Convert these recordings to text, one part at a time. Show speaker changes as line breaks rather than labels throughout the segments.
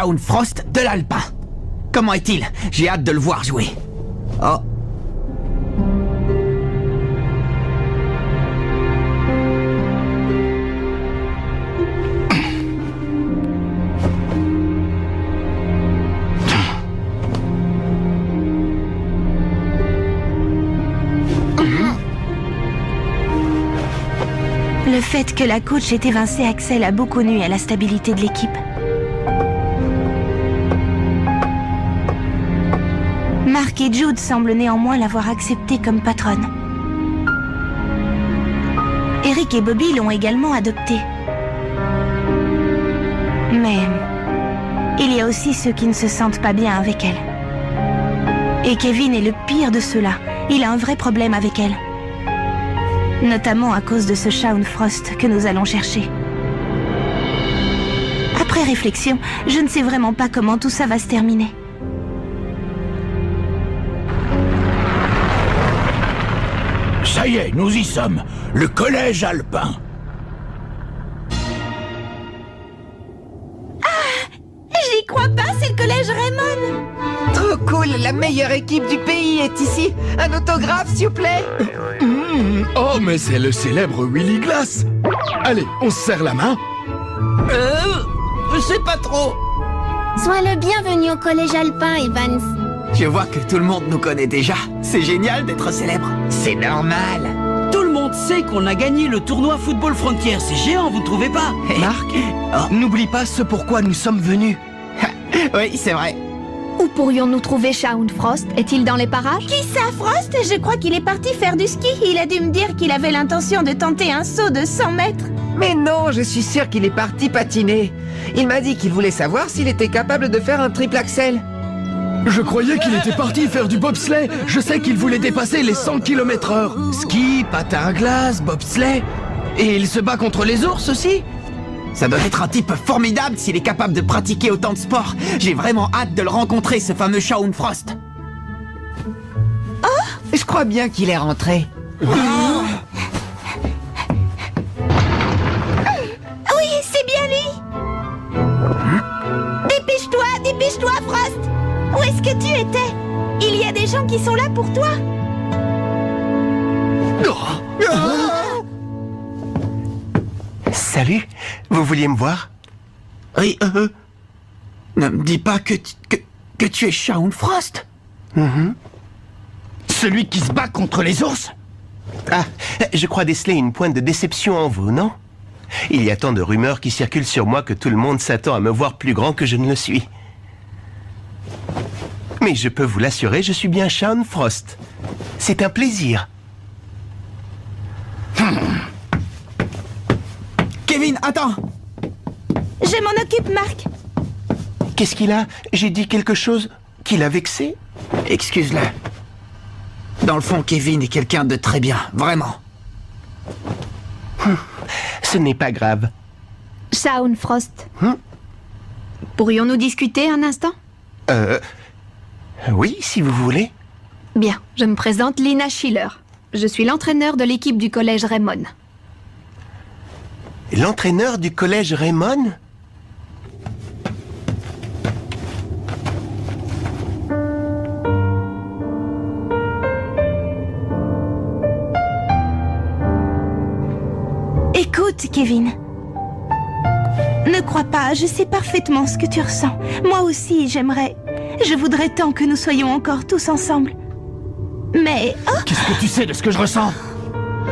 Shaun Frost de l'Alpin. Comment est-il? J'ai hâte de le voir jouer. Oh.
Le fait que la coach ait évincé Axel a beaucoup nui à la stabilité de l'équipe. Mark et Jude semblent néanmoins l'avoir acceptée comme patronne. Eric et Bobby l'ont également adoptée. Mais il y a aussi ceux qui ne se sentent pas bien avec elle. Et Kevin est le pire de ceux-là. Il a un vrai problème avec elle. Notamment à cause de ce Shaun Frost que nous allons chercher. Après réflexion, je ne sais vraiment pas comment tout ça va se terminer.
Ça y est, nous y sommes. Le collège alpin.
J'y crois pas, c'est le collège Raymond.
Trop cool, la meilleure équipe du pays est ici. Un autographe, s'il vous plaît.
Oh, mais c'est le célèbre Willy Glass. Allez, on se serre la main.
Je sais pas trop.
Sois le bienvenu au collège alpin, Evans.
Je vois que tout le monde nous connaît déjà. C'est génial d'être célèbre. C'est normal.
Tout le monde sait qu'on a gagné le tournoi Football Frontier. C'est géant, vous ne trouvez pas?
Marc, n'oublie pas ce pourquoi nous sommes venus.
Oui, c'est vrai.
Où pourrions-nous trouver Shaun Frost? Est-il dans les parages?
Qui ça, Frost? Je crois qu'il est parti faire du ski. Il a dû me dire qu'il avait l'intention de tenter un saut de 100 mètres.
Mais non, je suis sûr qu'il est parti patiner. Il m'a dit qu'il voulait savoir s'il était capable de faire un triple axel.
Je croyais qu'il était parti faire du bobsleigh. Je sais qu'il voulait dépasser les 100 km/h.
Ski, patin à glace, bobsleigh. Et il se bat contre les ours aussi.
Ça doit être un type formidable s'il est capable de pratiquer autant de sports. J'ai vraiment hâte de le rencontrer, ce fameux Shaun Frost.
Je crois bien qu'il est rentré.
Oui, c'est bien lui. Dépêche-toi, Frost. Où est-ce que tu étais? Il y a des gens qui sont là pour toi.
Salut, vous vouliez me voir?
Oui, ne me dis pas que tu es Shaun Frost.
Celui qui se bat contre les ours?
Ah, je crois déceler une pointe de déception en vous, non? Il y a tant de rumeurs qui circulent sur moi que tout le monde s'attend à me voir plus grand que je ne le suis. Mais je peux vous l'assurer, je suis bien Shaun Frost. C'est un plaisir.
Kevin, attends.
Je m'en occupe, Marc.
Qu'est-ce qu'il a? J'ai dit quelque chose qui l'a vexé?
Excuse-le. Dans le fond, Kevin est quelqu'un de très bien, vraiment.
Ce n'est pas grave.
Shaun Frost. Pourrions-nous discuter un instant?
Oui, si vous voulez.
Bien, je me présente Lina Schiller. Je suis l'entraîneur de l'équipe du collège Raymond.
L'entraîneur du collège Raymond?
Écoute, Kevin. Ne crois pas, je sais parfaitement ce que tu ressens. Moi aussi, je voudrais tant que nous soyons encore tous ensemble. Mais...
Qu'est-ce que tu sais de ce que je ressens?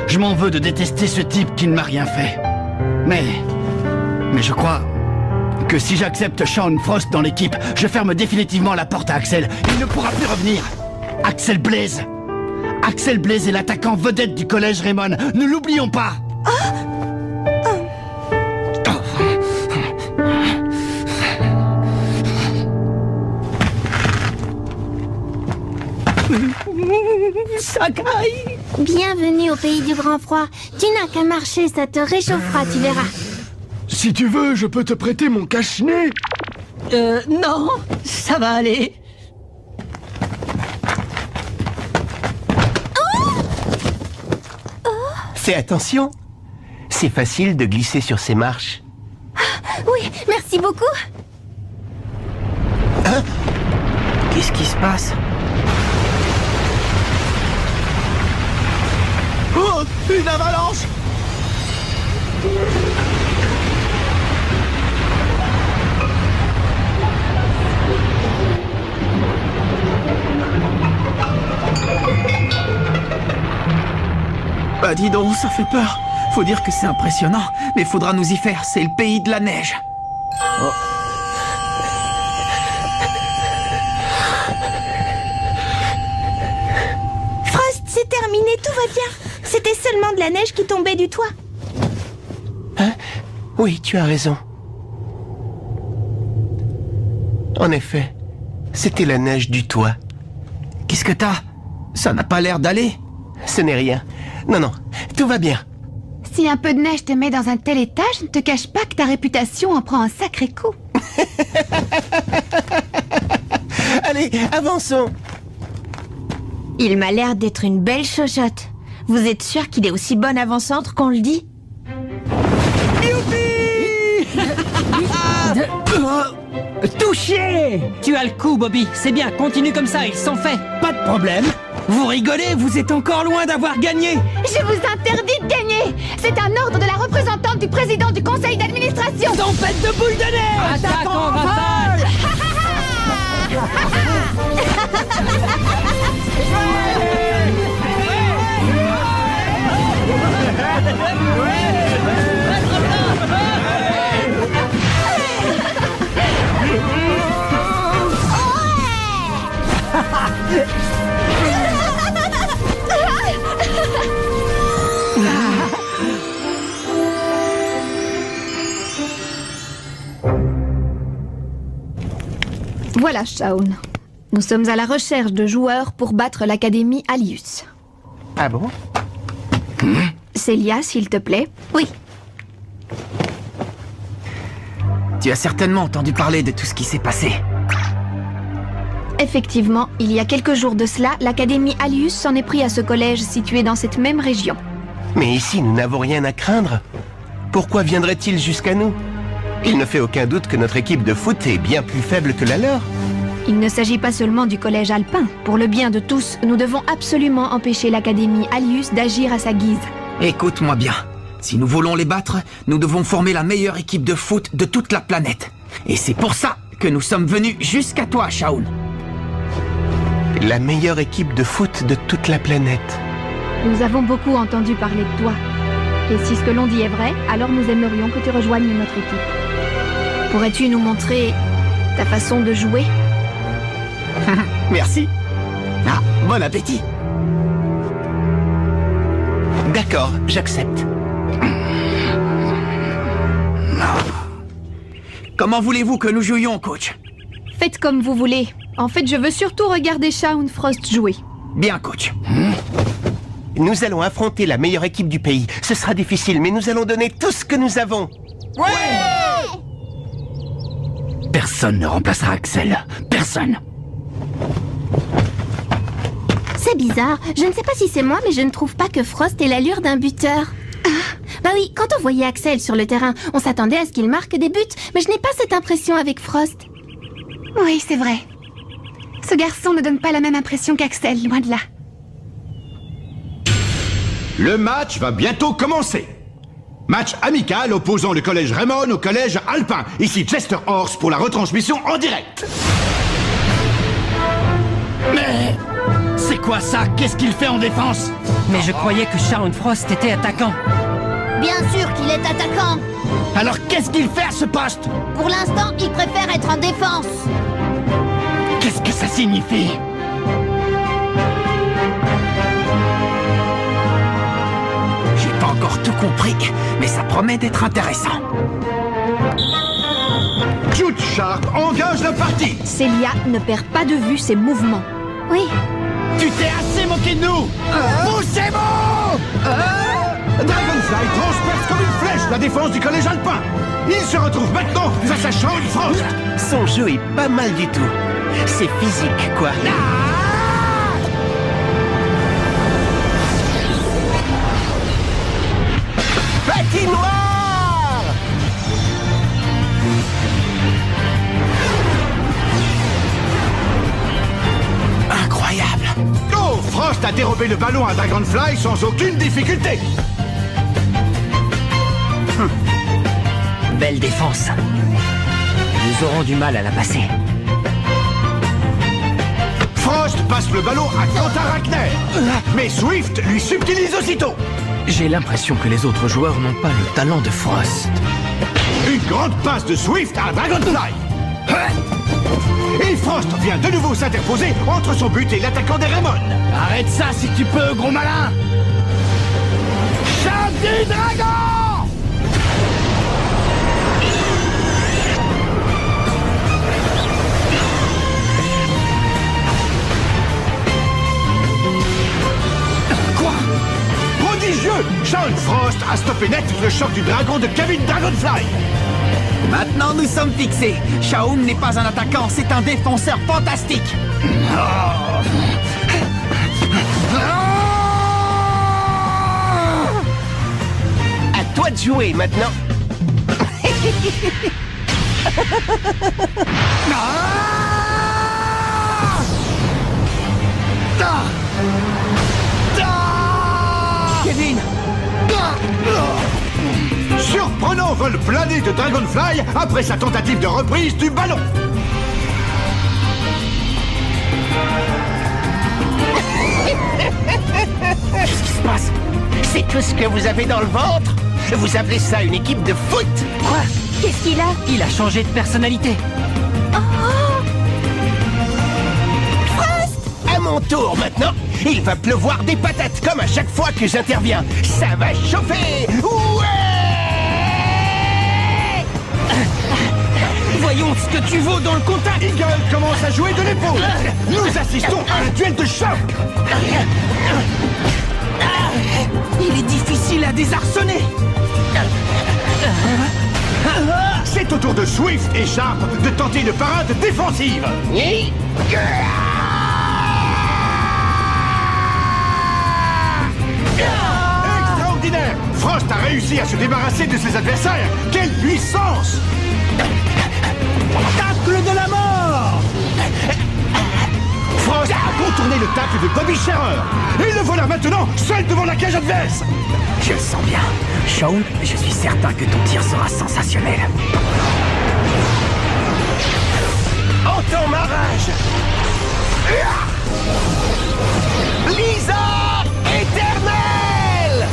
Je m'en veux de détester ce type qui ne m'a rien fait. Mais je crois que si j'accepte Shaun Frost dans l'équipe, je ferme définitivement la porte à Axel. Il ne pourra plus revenir. Axel Blaze. Axel Blaze est l'attaquant vedette du collège Raymond. Ne l'oublions pas.
Sakai.
Bienvenue au pays du grand froid. Tu n'as qu'à marcher, ça te réchauffera, tu verras.
Si tu veux, je peux te prêter mon cache-nez.
Non, ça va aller.
Fais attention. C'est facile de glisser sur ces marches.
Oui, merci beaucoup.
Qu'est-ce qui se passe? Oh, une avalanche! Bah dis donc, ça fait peur. Faut dire que c'est impressionnant, mais faudra nous y faire, c'est le pays de la neige. Oh.
Frost, c'est terminé, tout va bien. C'était seulement de la neige qui tombait du toit.
Hein? Oui, tu as raison. En effet, c'était la neige du toit.
Qu'est-ce que t'as? Ça n'a pas l'air d'aller.
Ce n'est rien. Non, non, tout va bien.
Si un peu de neige te met dans un tel état, je ne te cache pas que ta réputation en prend un sacré coup.
Allez, avançons.
Il m'a l'air d'être une belle chochotte. Vous êtes sûr qu'il est aussi bon avant-centre qu'on le dit?
Touché! Tu as le coup, Bobby. C'est bien, continue comme ça, ils sont faits. Pas de problème. Vous rigolez, vous êtes encore loin d'avoir gagné.
Je vous interdis de gagner. C'est un ordre de la représentante du président du conseil d'administration.
Tempête de boules de neige! Attaquons, rafale!
Voilà, Shaun. Nous sommes à la recherche de joueurs pour battre l'Académie Alius.
Ah bon?
Célia, s'il te plaît.
Oui.
Tu as certainement entendu parler de tout ce qui s'est passé.
Effectivement, il y a quelques jours de cela, l'Académie Alius s'en est pris à ce collège situé dans cette même région.
Mais ici, nous n'avons rien à craindre. Pourquoi viendrait-il jusqu'à nous? Il ne fait aucun doute que notre équipe de foot est bien plus faible que la leur.
Il ne s'agit pas seulement du collège alpin. Pour le bien de tous, nous devons absolument empêcher l'Académie Alius d'agir à sa guise.
Écoute-moi bien. Si nous voulons les battre, nous devons former la meilleure équipe de foot de toute la planète. Et c'est pour ça que nous sommes venus jusqu'à toi, Shaun.
La meilleure équipe de foot de toute la planète.
Nous avons beaucoup entendu parler de toi. Et si ce que l'on dit est vrai, alors nous aimerions que tu rejoignes notre équipe. Pourrais-tu nous montrer ta façon de jouer?
Merci. Ah, bon appétit.
D'accord, j'accepte.
Comment voulez-vous que nous jouions, coach?
Faites comme vous voulez. En fait, je veux surtout regarder Shaun Frost jouer.
Bien, coach.
Nous allons affronter la meilleure équipe du pays. Ce sera difficile, mais nous allons donner tout ce que nous avons.
Ouais! Personne ne remplacera Axel. Personne.
C'est bizarre. Je ne sais pas si c'est moi, mais je ne trouve pas que Frost ait l'allure d'un buteur. Bah oui, quand on voyait Axel sur le terrain, on s'attendait à ce qu'il marque des buts, mais je n'ai pas cette impression avec Frost.
Oui, c'est vrai. Ce garçon ne donne pas la même impression qu'Axel, loin de là.
Le match va bientôt commencer. Match amical opposant le collège Raymond au collège Alpin. Ici Chester Horse pour la retransmission en direct.
Mais... c'est quoi ça? Qu'est-ce qu'il fait en défense?
Mais je croyais que Shaun Frost était attaquant.
Bien sûr qu'il est attaquant.
Alors qu'est-ce qu'il fait à ce poste?
Pour l'instant, il préfère être en défense.
Qu'est-ce que ça signifie?
J'ai pas encore tout compris, mais ça promet d'être intéressant.
Jude Sharp engage la partie.
Célia ne perd pas de vue ses mouvements.
Oui.
Tu t'es assez moqué de nous! Poussez-vous!
Dragonfly transperce comme une flèche la défense du collège Alpin. Il se retrouve maintenant face à Shaun Frost.
Son jeu est pas mal du tout. C'est physique, quoi. Patinoire!
a dérobé le ballon à Dragonfly sans aucune difficulté.
Belle défense. Nous aurons du mal à la passer.
Frost passe le ballon à Quentin Rackner. Mais Swift lui subtilise aussitôt.
J'ai l'impression que les autres joueurs n'ont pas le talent de Frost.
Une grande passe de Swift à Dragonfly. Et Frost vient de nouveau s'interposer entre son but et l'attaquant des Raymond.
Arrête ça si tu peux, gros malin. Chante du dragon!
Prodigieux! Shaun Frost a stoppé net le choc du dragon de Kevin Dragonfly.
Maintenant, nous sommes fixés. Shaun n'est pas un attaquant, c'est un défenseur fantastique.
À toi de jouer maintenant.
Kevin!
Surprenant vol plané de Dragonfly après sa tentative de reprise du ballon.
Qu'est-ce qui se passe? C'est tout ce que vous avez dans le ventre? Vous appelez ça une équipe de foot?
Quoi?
Qu'est-ce qu'il a?
Il a changé de personnalité.
À mon tour maintenant. Il va pleuvoir des patates comme à chaque fois que j'interviens. Ça va chauffer. Ouais!
Voyons ce que tu vaux dans le contact.
Eagle commence à jouer de l'épaule. Nous assistons à un duel de choc.
Il est difficile à désarçonner.
C'est au tour de Swift et Sharp de tenter une parade défensive. Extraordinaire! Frost a réussi à se débarrasser de ses adversaires. Quelle puissance! Tacle de la mort! Frost a contourné le tacle de Bobby Scherer. Et le voilà maintenant seul devant la cage adverse.
Je le sens bien. Shaun, je suis certain que ton tir sera sensationnel.
Entends ma rage. Lisa éternelle.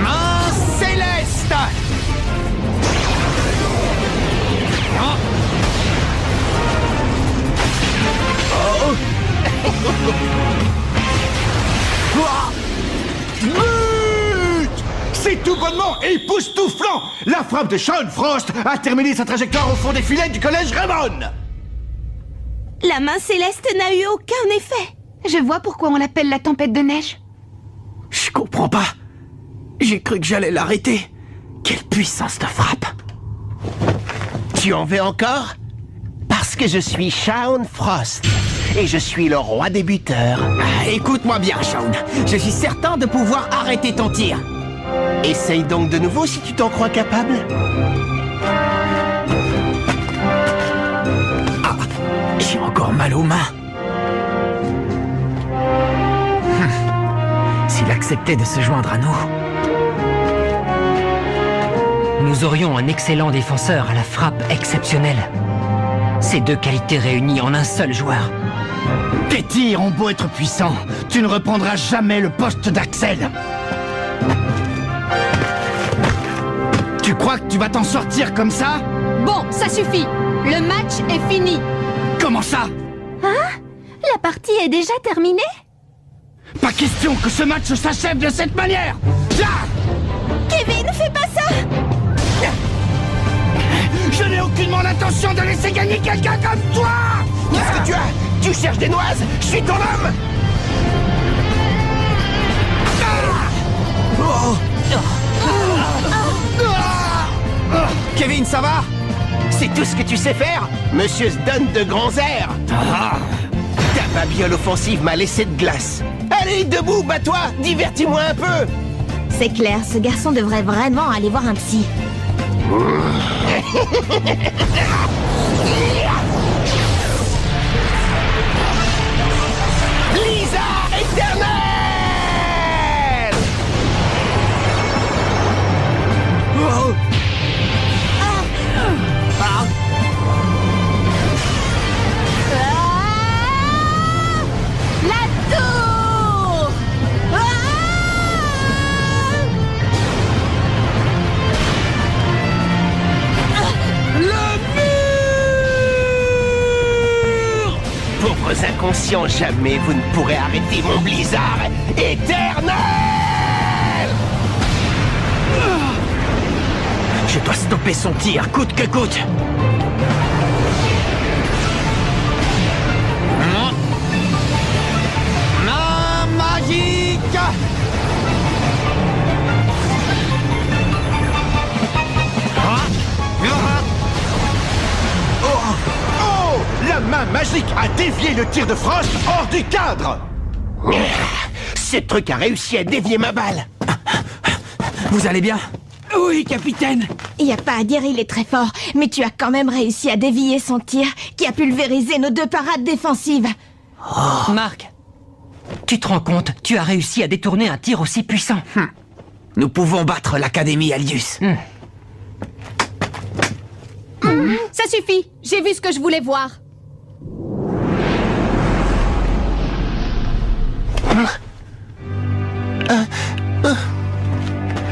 Main céleste!
But! C'est tout bonnement époustouflant. La frappe de Shaun Frost a terminé sa trajectoire au fond des filets du collège Raymond.
La main céleste n'a eu aucun effet.
Je vois pourquoi on l'appelle la tempête de neige.
Je comprends pas. J'ai cru que j'allais l'arrêter. Quelle puissance de frappe!
Tu en veux encore? Parce que je suis Shaun Frost. Et je suis le roi des buteurs.
Ah, écoute-moi bien, Shaun. Je suis certain de pouvoir arrêter ton tir.
Essaye donc de nouveau si tu t'en crois capable.
Ah, j'ai encore mal aux mains. S'il acceptait de se joindre à nous...
Nous aurions un excellent défenseur à la frappe exceptionnelle. Ces deux qualités réunies en un seul joueur.
Tes tirs ont beau être puissants, tu ne reprendras jamais le poste d'Axel. Tu crois que tu vas t'en sortir comme ça?
Bon, ça suffit. Le match est fini.
Comment ça?
Hein? La partie est déjà terminée?
Pas question que ce match s'achève de cette manière. Là!
Kevin, fais pas ça!
Je n'ai aucunement l'intention de laisser gagner quelqu'un comme toi!
Qu'est-ce que tu as? Tu cherches des noises? Je suis ton homme!
Kevin, ça va?
C'est tout ce que tu sais faire? Monsieur se donne de grands airs! Ta babiole offensive m'a laissé de glace. Allez, debout, bats-toi! Divertis-moi un peu!
C'est clair, ce garçon devrait vraiment aller voir un psy.
inconscient, jamais vous ne pourrez arrêter mon blizzard éternel!
Je dois stopper son tir, coûte que coûte. Main magique!
Oh! La main magique a dévié le tir de Frost hors du cadre!
Ce truc a réussi à dévier ma balle.
Vous allez bien?
Oui, capitaine.
Il n'y a pas à dire, il est très fort, mais tu as quand même réussi à dévier son tir qui a pulvérisé nos 2 parades défensives.
Oh. Marc, tu te rends compte, tu as réussi à détourner un tir aussi puissant.
Nous pouvons battre l'Académie Alius.
Ça suffit, j'ai vu ce que je voulais voir.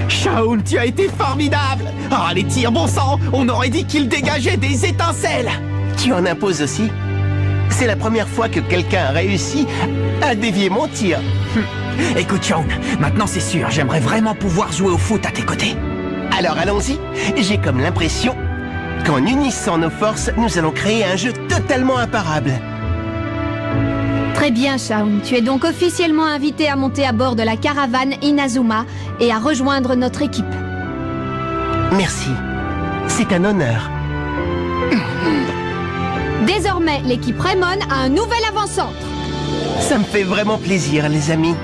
Shaun, tu as été formidable! Ah, les tirs, bon sang! On aurait dit qu'ils dégageaient des étincelles!
Tu en imposes aussi? C'est la première fois que quelqu'un a réussi à dévier mon tir.
Écoute, Shaun, maintenant c'est sûr, j'aimerais vraiment pouvoir jouer au foot à tes côtés.
Alors allons-y. J'ai comme l'impression qu'en unissant nos forces, nous allons créer un jeu totalement imparable.
Très bien, Shaun. Tu es donc officiellement invité à monter à bord de la caravane Inazuma et à rejoindre notre équipe.
Merci. C'est un honneur.
Désormais, l'équipe Raymond a un nouvel avant-centre.
Ça me fait vraiment plaisir, les amis.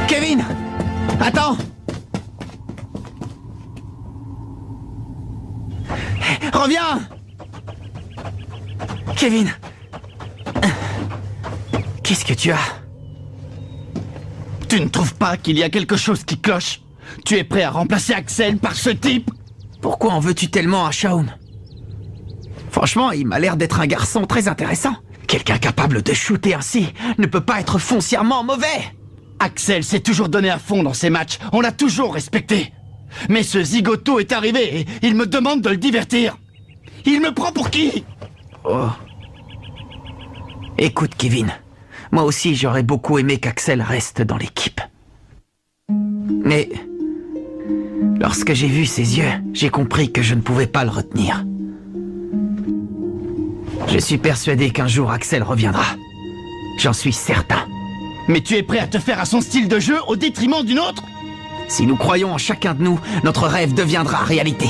Kevin! Attends! Reviens! Kevin! Qu'est-ce que tu as?
Tu ne trouves pas qu'il y a quelque chose qui cloche? Tu es prêt à remplacer Axel par ce type?
Pourquoi en veux-tu tellement à Shaun? Franchement, il m'a l'air d'être un garçon très intéressant. Quelqu'un capable de shooter ainsi ne peut pas être foncièrement mauvais.
Axel s'est toujours donné à fond dans ses matchs. On l'a toujours respecté. Mais ce zigoto est arrivé et il me demande de le divertir. Il me prend pour qui?
Oh. Écoute, Kevin. Moi aussi, j'aurais beaucoup aimé qu'Axel reste dans l'équipe. Mais lorsque j'ai vu ses yeux, j'ai compris que je ne pouvais pas le retenir. Je suis persuadé qu'un jour Axel reviendra. J'en suis certain.
Mais tu es prêt à te faire à son style de jeu au détriment d'une autre?
Si nous croyons en chacun de nous, notre rêve deviendra réalité.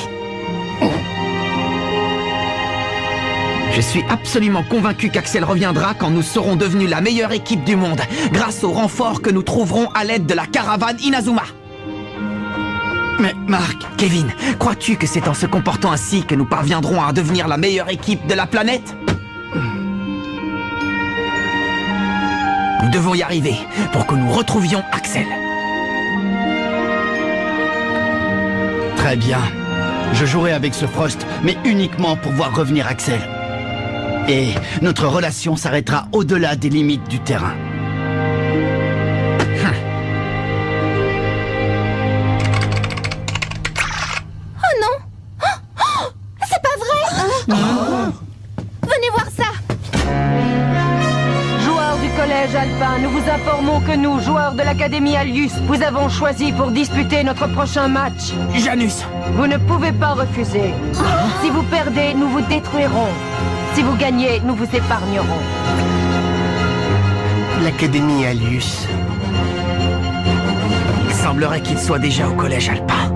Je suis absolument convaincu qu'Axel reviendra quand nous serons devenus la meilleure équipe du monde, grâce au renfort que nous trouverons à l'aide de la caravane Inazuma.
Mais Marc...
Kevin, crois-tu que c'est en se comportant ainsi que nous parviendrons à devenir la meilleure équipe de la planète? Nous devons y arriver pour que nous retrouvions Axel.
Très bien. Je jouerai avec ce Frost, mais uniquement pour voir revenir Axel. Et notre relation s'arrêtera au-delà des limites du terrain.
Oh non! Oh, c'est pas vrai! Venez voir ça!
Joueurs du collège alpin, nous vous informons que nous, joueurs de l'Académie Alius, vous avons choisi pour disputer notre prochain match.
Janus!
Vous ne pouvez pas refuser. Si vous perdez, nous vous détruirons. Si vous gagnez, nous vous épargnerons.
L'Académie Alius.
Il semblerait qu'il soit déjà au collège alpin.